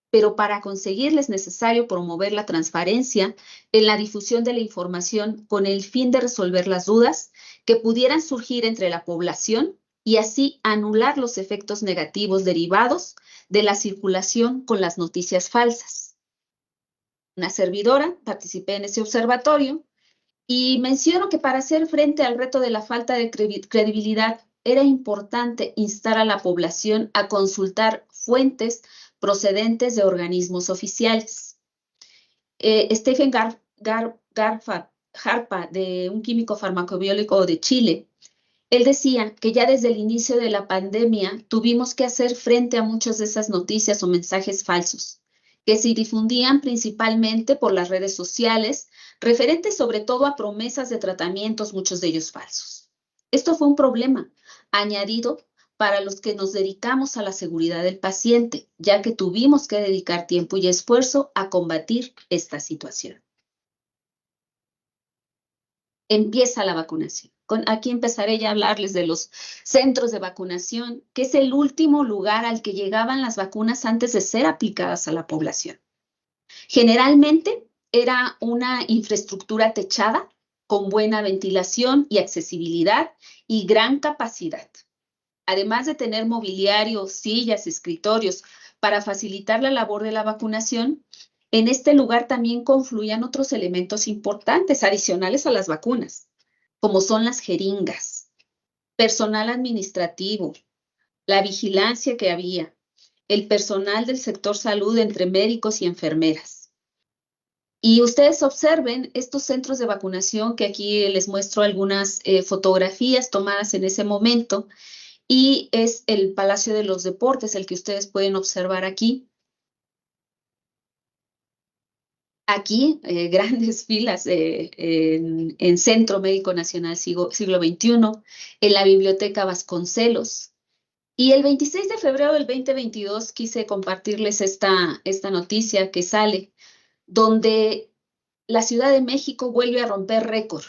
pero para conseguirla es necesario promover la transparencia en la difusión de la información con el fin de resolver las dudas que pudieran surgir entre la población y así anular los efectos negativos derivados de la circulación con las noticias falsas. Una servidora, participé en ese observatorio y menciono que para hacer frente al reto de la falta de credibilidad era importante instar a la población a consultar fuentes procedentes de organismos oficiales. Stephen Harpa, de un químico farmacobiólogo de Chile, él decía que ya desde el inicio de la pandemia tuvimos que hacer frente a muchas de esas noticias o mensajes falsos, que se difundían principalmente por las redes sociales, referentes sobre todo a promesas de tratamientos, muchos de ellos falsos. Esto fue un problema añadido para los que nos dedicamos a la seguridad del paciente, ya que tuvimos que dedicar tiempo y esfuerzo a combatir esta situación. Empieza la vacunación. Aquí empezaré ya a hablarles de los centros de vacunación, que es el último lugar al que llegaban las vacunas antes de ser aplicadas a la población. Generalmente era una infraestructura techada, con buena ventilación y accesibilidad y gran capacidad. Además de tener mobiliario, sillas, escritorios para facilitar la labor de la vacunación, en este lugar también confluían otros elementos importantes adicionales a las vacunas, como son las jeringas, personal administrativo, la vigilancia que había, el personal del sector salud entre médicos y enfermeras. Y ustedes observen estos centros de vacunación, que aquí les muestro algunas fotografías tomadas en ese momento, y es el Palacio de los Deportes, el que ustedes pueden observar aquí. Aquí, grandes filas en Centro Médico Nacional Siglo XXI, en la Biblioteca Vasconcelos. Y el 26 de febrero del 2022 quise compartirles esta noticia que sale, donde la Ciudad de México vuelve a romper récord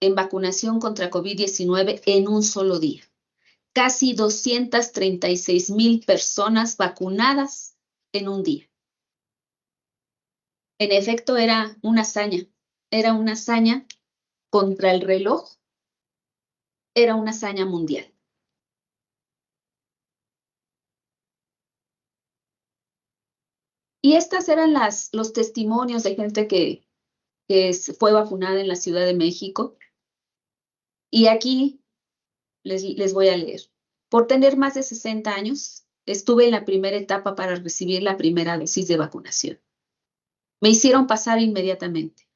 en vacunación contra COVID-19 en un solo día. Casi 236,000 personas vacunadas en un día. En efecto, era una hazaña contra el reloj, era una hazaña mundial. Y estas eran los testimonios de gente que fue vacunada en la Ciudad de México. Y aquí les voy a leer. Por tener más de 60 años, estuve en la primera etapa para recibir la primera dosis de vacunación. Me hicieron pasar inmediatamente.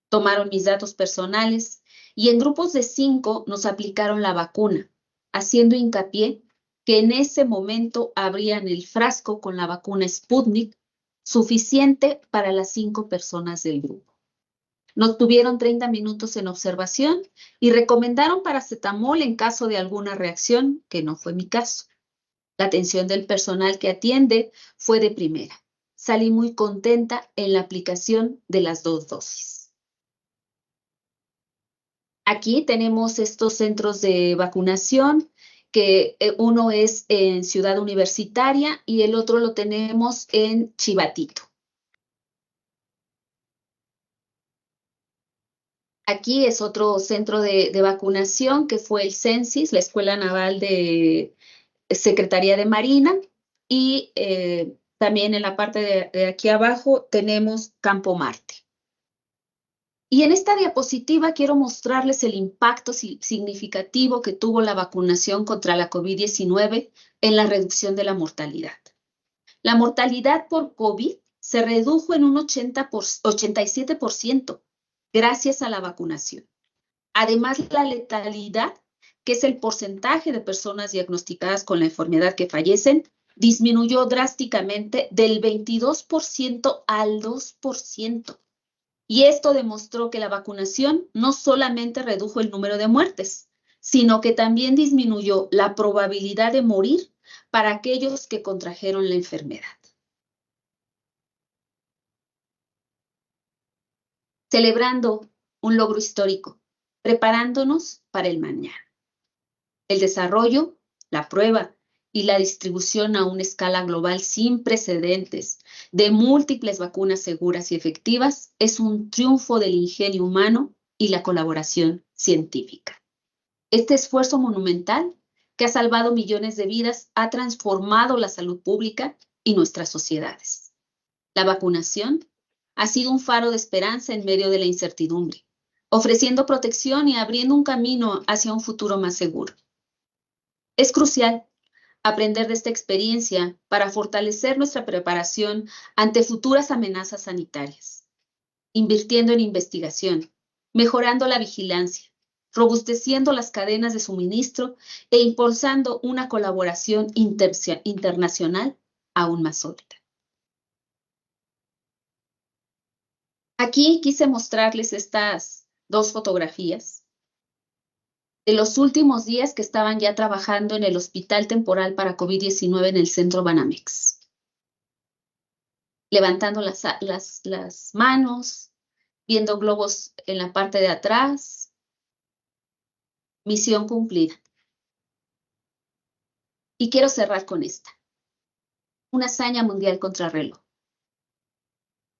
Tomaron mis datos personales y en grupos de 5 nos aplicaron la vacuna, haciendo hincapié que en ese momento abrían el frasco con la vacuna Sputnik, suficiente para las 5 personas del grupo. Nos tuvieron 30 minutos en observación y recomendaron paracetamol en caso de alguna reacción, que no fue mi caso. La atención del personal que atiende fue de primera. Salí muy contenta en la aplicación de las 2 dosis. Aquí tenemos estos centros de vacunación, que uno es en Ciudad Universitaria y el otro lo tenemos en Chivatito. Aquí es otro centro de vacunación que fue el CENSIS, la Escuela Naval de Secretaría de Marina, y también en la parte de aquí abajo tenemos Campo Marte. Y en esta diapositiva quiero mostrarles el impacto significativo que tuvo la vacunación contra la COVID-19 en la reducción de la mortalidad. La mortalidad por COVID se redujo en un 87% gracias a la vacunación. Además, la letalidad, que es el porcentaje de personas diagnosticadas con la enfermedad que fallecen, disminuyó drásticamente del 22% al 2%. Y esto demostró que la vacunación no solamente redujo el número de muertes, sino que también disminuyó la probabilidad de morir para aquellos que contrajeron la enfermedad. Celebrando un logro histórico, preparándonos para el mañana. El desarrollo, la prueba y la distribución a una escala global sin precedentes de múltiples vacunas seguras y efectivas es un triunfo del ingenio humano y la colaboración científica. Este esfuerzo monumental, que ha salvado millones de vidas, ha transformado la salud pública y nuestras sociedades. La vacunación ha sido un faro de esperanza en medio de la incertidumbre, ofreciendo protección y abriendo un camino hacia un futuro más seguro. Es crucial aprender de esta experiencia para fortalecer nuestra preparación ante futuras amenazas sanitarias, invirtiendo en investigación, mejorando la vigilancia, robusteciendo las cadenas de suministro e impulsando una colaboración internacional aún más sólida. Aquí quise mostrarles estas 2 fotografías de los últimos días que estaban ya trabajando en el Hospital Temporal para COVID-19 en el Centro Banamex. Levantando las manos, viendo globos en la parte de atrás. Misión cumplida. Y quiero cerrar con esta. Una hazaña mundial contrarreloj.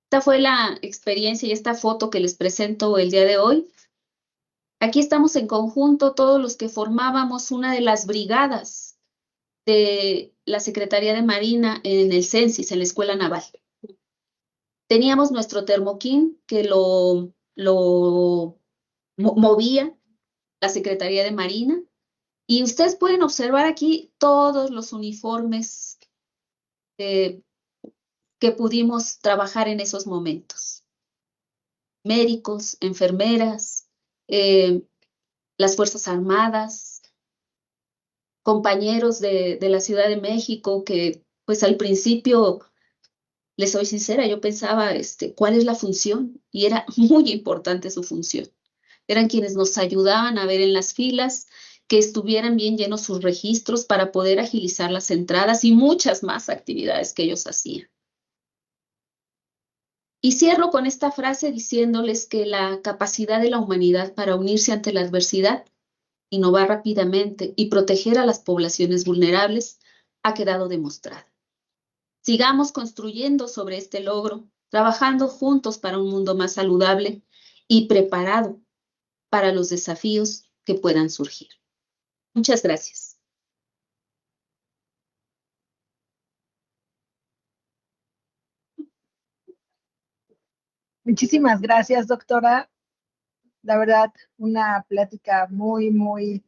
Esta fue la experiencia y esta foto que les presento el día de hoy. Aquí estamos en conjunto todos los que formábamos una de las brigadas de la Secretaría de Marina en el CENSIS, en la Escuela Naval. Teníamos nuestro termoquín que lo movía la Secretaría de Marina, y ustedes pueden observar aquí todos los uniformes que pudimos trabajar en esos momentos. Médicos, enfermeras, las Fuerzas Armadas, compañeros de la Ciudad de México que, pues al principio, les soy sincera, yo pensaba, ¿cuál es la función? Y era muy importante su función. Eran quienes nos ayudaban a ver en las filas que estuvieran bien llenos sus registros para poder agilizar las entradas y muchas más actividades que ellos hacían. Y cierro con esta frase diciéndoles que la capacidad de la humanidad para unirse ante la adversidad, innovar rápidamente y proteger a las poblaciones vulnerables ha quedado demostrada. Sigamos construyendo sobre este logro, trabajando juntos para un mundo más saludable y preparado para los desafíos que puedan surgir. Muchas gracias. Muchísimas gracias, doctora. La verdad, una plática muy, muy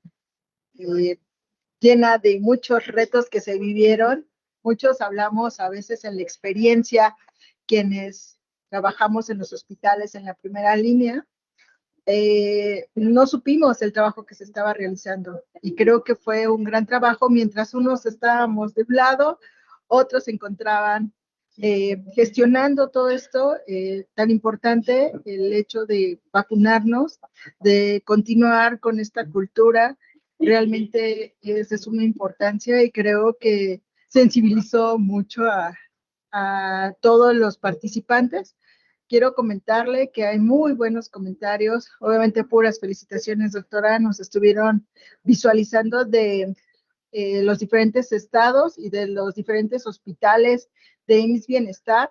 llena de muchos retos que se vivieron. Muchos hablamos a veces en la experiencia, quienes trabajamos en los hospitales en la primera línea, no supimos el trabajo que se estaba realizando. Y creo que fue un gran trabajo. Mientras unos estábamos de un lado, otros se encontraban gestionando todo esto tan importante, el hecho de vacunarnos, de continuar con esta cultura, realmente es de suma importancia y creo que sensibilizó mucho a todos los participantes. Quiero comentarle que hay muy buenos comentarios, obviamente puras felicitaciones, doctora, nos estuvieron visualizando de los diferentes estados y de los diferentes hospitales de IMSS Bienestar.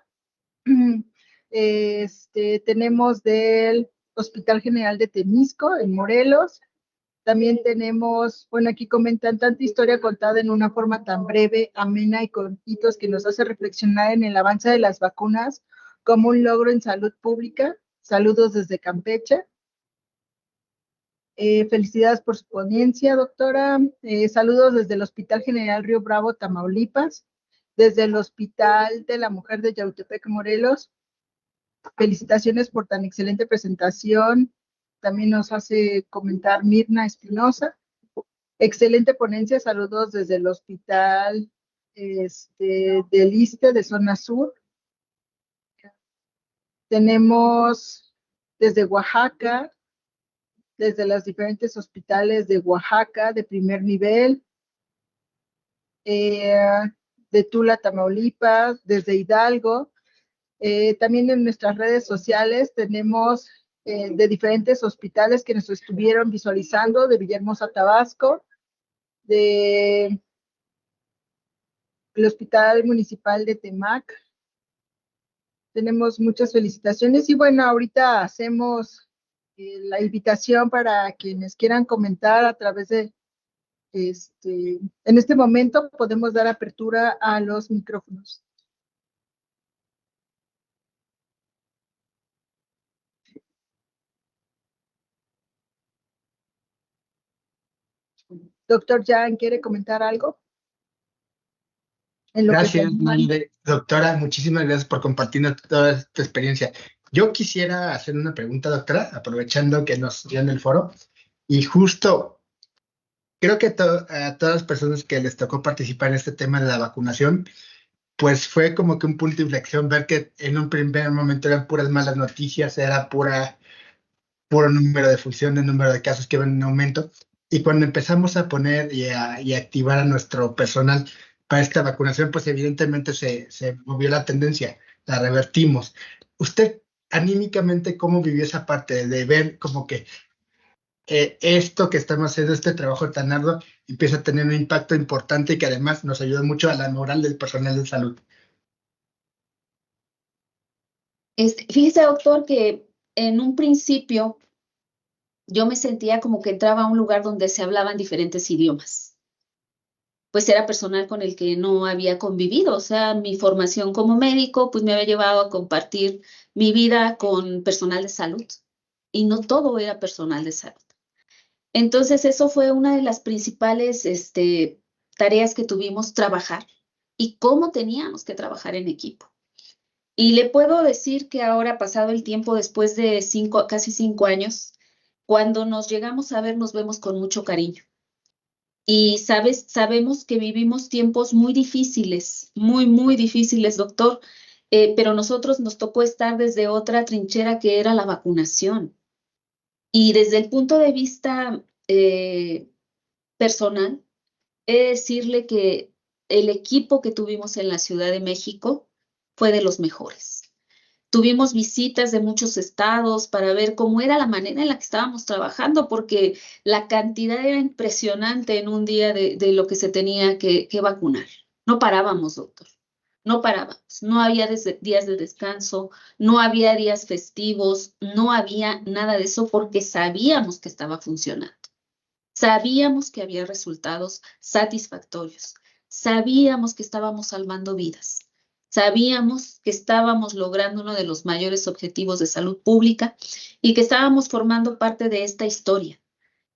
Tenemos del Hospital General de Temisco, en Morelos. También tenemos, bueno, aquí comentan tanta historia contada en una forma tan breve, amena y con hitos que nos hace reflexionar en el avance de las vacunas como un logro en salud pública. Saludos desde Campeche. Felicidades por su ponencia, doctora. Saludos desde el Hospital General Río Bravo, Tamaulipas. Desde el Hospital de la Mujer de Yautepec, Morelos. Felicitaciones por tan excelente presentación. También nos hace comentar Mirna Espinosa. Excelente ponencia. Saludos desde el Hospital del ISSSTE de Zona Sur. Tenemos desde Oaxaca, desde los diferentes hospitales de Oaxaca de primer nivel, de Tula, Tamaulipas, desde Hidalgo. También en nuestras redes sociales tenemos de diferentes hospitales que nos estuvieron visualizando, de Villahermosa, Tabasco, del Hospital Municipal de Temac. Tenemos muchas felicitaciones y bueno, ahorita hacemos la invitación para quienes quieran comentar a través de, en este momento podemos dar apertura a los micrófonos. Doctor Jan, ¿quiere comentar algo? Gracias, doctora. Muchísimas gracias por compartirnos toda esta experiencia. Yo quisiera hacer una pregunta, doctora, aprovechando que nos dio en el foro. Y justo, creo que a todas las personas que les tocó participar en este tema de la vacunación, pues fue como que un punto de inflexión ver que en un primer momento eran puras malas noticias, era puro número de funciones, número de casos que iban en aumento. Y cuando empezamos a poner y a activar a nuestro personal para esta vacunación, pues evidentemente se movió la tendencia, la revertimos. ¿Usted anímicamente cómo vivió esa parte de ver como que esto que estamos haciendo, este trabajo tan arduo, empieza a tener un impacto importante y que además nos ayuda mucho a la moral del personal de salud? Fíjese, doctor, que en un principio yo me sentía como que entraba a un lugar donde se hablaban diferentes idiomas. Pues era personal con el que no había convivido, o sea, mi formación como médico pues me había llevado a compartir mi vida con personal de salud y no todo era personal de salud. Entonces eso fue una de las principales tareas que tuvimos trabajar y cómo teníamos que trabajar en equipo. Y le puedo decir que ahora, pasado el tiempo, después de casi 5 años, cuando nos llegamos a ver, nos vemos con mucho cariño. Y sabemos que vivimos tiempos muy difíciles, muy difíciles, doctor, pero nosotros nos tocó estar desde otra trinchera que era la vacunación. Y desde el punto de vista personal, he de decirle que el equipo que tuvimos en la Ciudad de México fue de los mejores. Tuvimos visitas de muchos estados para ver cómo era la manera en la que estábamos trabajando, porque la cantidad era impresionante en un día de lo que se tenía que vacunar. No parábamos, doctor, no parábamos. No había días de descanso, no había días festivos, no había nada de eso porque sabíamos que estaba funcionando. Sabíamos que había resultados satisfactorios. Sabíamos que estábamos salvando vidas. Sabíamos que estábamos logrando uno de los mayores objetivos de salud pública y que estábamos formando parte de esta historia.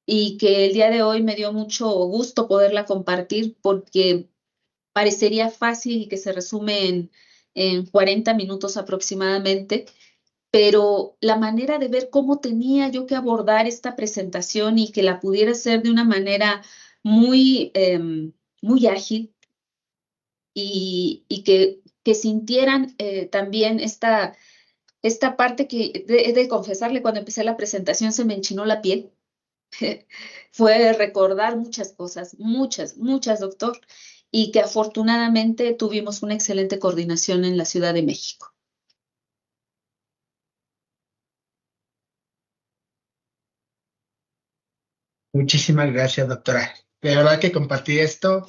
Y que el día de hoy me dio mucho gusto poderla compartir porque parecería fácil y que se resume en 40 minutos aproximadamente. pero la manera de ver cómo tenía yo que abordar esta presentación y que la pudiera hacer de una manera muy, muy ágil y que sintieran también esta parte que he de confesarle, cuando empecé la presentación se me enchinó la piel. Fue recordar muchas cosas, muchas, muchas, doctor, y que afortunadamente tuvimos una excelente coordinación en la Ciudad de México. Muchísimas gracias, doctora. De verdad que compartir esto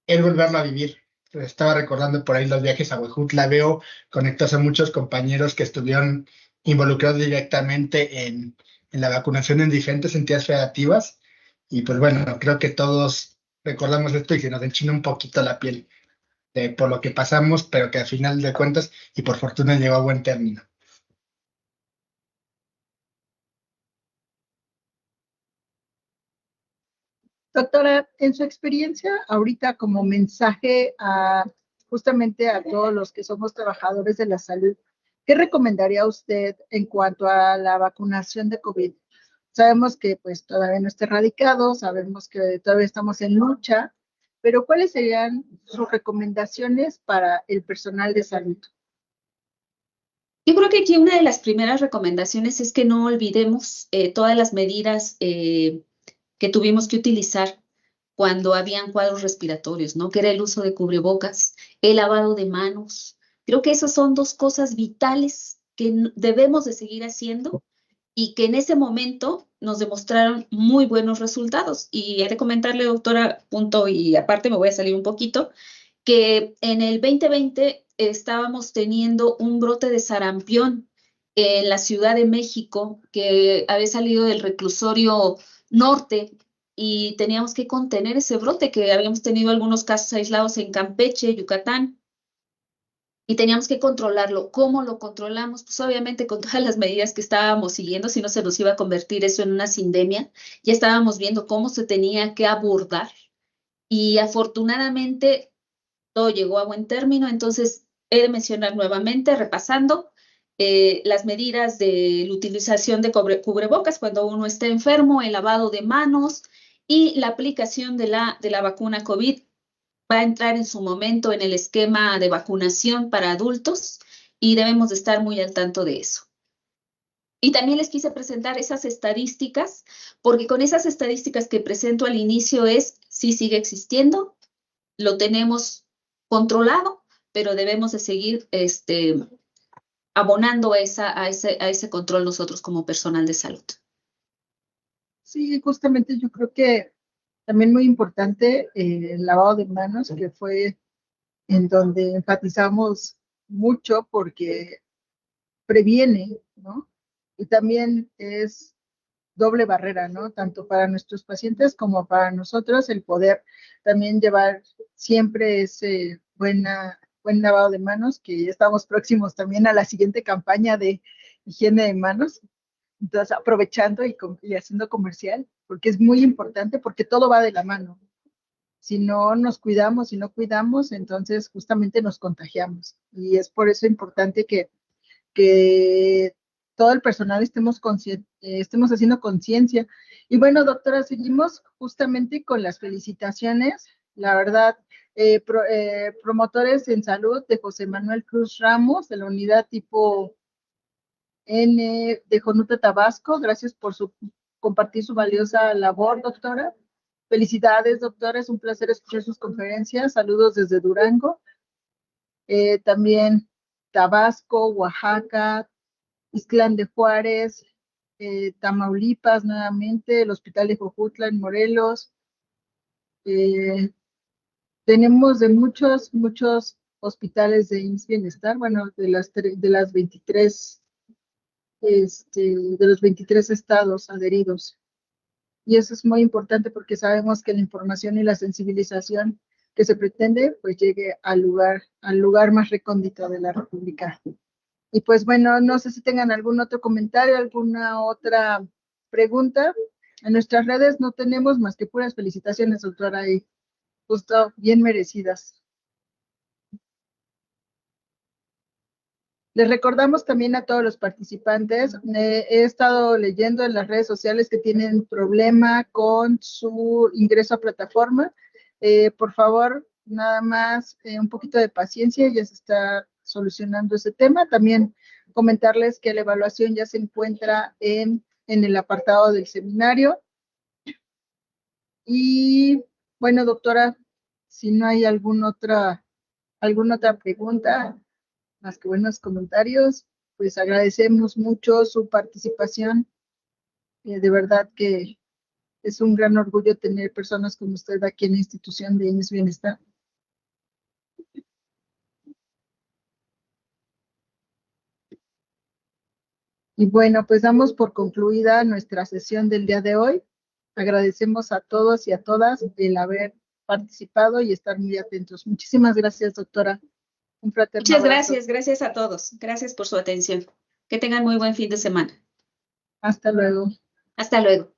es volverlo a vivir. Estaba recordando por ahí los viajes a Huejutla, veo conectados a muchos compañeros que estuvieron involucrados directamente en la vacunación en diferentes entidades federativas. Y pues bueno, creo que todos recordamos esto y se nos enchina un poquito la piel por lo que pasamos, pero que al final de cuentas, y por fortuna llegó a buen término. Doctora, en su experiencia ahorita como mensaje justamente a todos los que somos trabajadores de la salud, ¿qué recomendaría usted en cuanto a la vacunación de COVID? Sabemos que pues todavía no está erradicado, sabemos que todavía estamos en lucha, pero ¿cuáles serían sus recomendaciones para el personal de salud? Yo creo que aquí una de las primeras recomendaciones es que no olvidemos todas las medidas que tuvimos que utilizar cuando habían cuadros respiratorios, ¿no? Que era el uso de cubrebocas, el lavado de manos. Creo que esas son dos cosas vitales que debemos de seguir haciendo y que en ese momento nos demostraron muy buenos resultados. Y he de comentarle, doctora, punto, y aparte me voy a salir un poquito, que en el 2020 estábamos teniendo un brote de sarampión en la Ciudad de México, que había salido del reclusorio norte y teníamos que contener ese brote, que habíamos tenido algunos casos aislados en Campeche, Yucatán, y teníamos que controlarlo. ¿Cómo lo controlamos? Pues obviamente con todas las medidas que estábamos siguiendo, si no se nos iba a convertir eso en una sindemia. Ya estábamos viendo cómo se tenía que abordar y afortunadamente todo llegó a buen término. Entonces, he de mencionar nuevamente, repasando, las medidas de la utilización de cubrebocas cuando uno está enfermo, el lavado de manos y la aplicación de la vacuna COVID va a entrar en su momento en el esquema de vacunación para adultos y debemos de estar muy al tanto de eso. Y también les quise presentar esas estadísticas, porque con esas estadísticas que presento al inicio sí sigue existiendo, lo tenemos controlado, pero debemos de seguir abonando a ese control nosotros como personal de salud. Sí, justamente yo creo que también muy importante el lavado de manos, que fue en donde enfatizamos mucho porque previene, ¿no? Y también es doble barrera, ¿no? Tanto para nuestros pacientes como para nosotros, el poder también llevar siempre ese buen lavado de manos, que ya estamos próximos también a la siguiente campaña de higiene de manos. Entonces, aprovechando y haciendo comercial, porque es muy importante, porque todo va de la mano. Si no nos cuidamos, si no cuidamos, entonces justamente nos contagiamos. Y es por eso importante que todo el personal estemos haciendo conciencia. Y bueno, doctora, seguimos justamente con las felicitaciones. La verdad, promotores en salud de José Manuel Cruz Ramos, de la unidad tipo N de Jonuta, Tabasco. Gracias por compartir su valiosa labor, doctora. Felicidades, doctora. Es un placer escuchar sus conferencias. Saludos desde Durango. También Tabasco, Oaxaca, Ixtlán de Juárez, Tamaulipas nuevamente, el Hospital de Jojutla en Morelos. Tenemos de muchos hospitales de IMSS Bienestar, bueno, de las 23, de los 23 estados adheridos. Y eso es muy importante porque sabemos que la información y la sensibilización que se pretende, pues llegue al lugar más recóndito de la República. Y pues bueno, no sé si tengan algún otro comentario, alguna otra pregunta. En nuestras redes no tenemos más que puras felicitaciones, doctora, y justo bien merecidas. Les recordamos también a todos los participantes, he estado leyendo en las redes sociales que tienen problema con su ingreso a plataforma. Por favor, nada más un poquito de paciencia, ya se está solucionando ese tema. También comentarles que la evaluación ya se encuentra en el apartado del seminario. Y bueno, doctora, si no hay alguna otra pregunta, más que buenos comentarios, pues agradecemos mucho su participación. De verdad que es un gran orgullo tener personas como usted aquí en la institución de IMSS Bienestar. Y bueno, pues damos por concluida nuestra sesión del día de hoy. Agradecemos a todos y a todas el haber participado y estar muy atentos. Muchísimas gracias, doctora. Un fraterno Muchas abrazo. gracias a todos. Gracias por su atención. Que tengan muy buen fin de semana. Hasta luego. Hasta luego.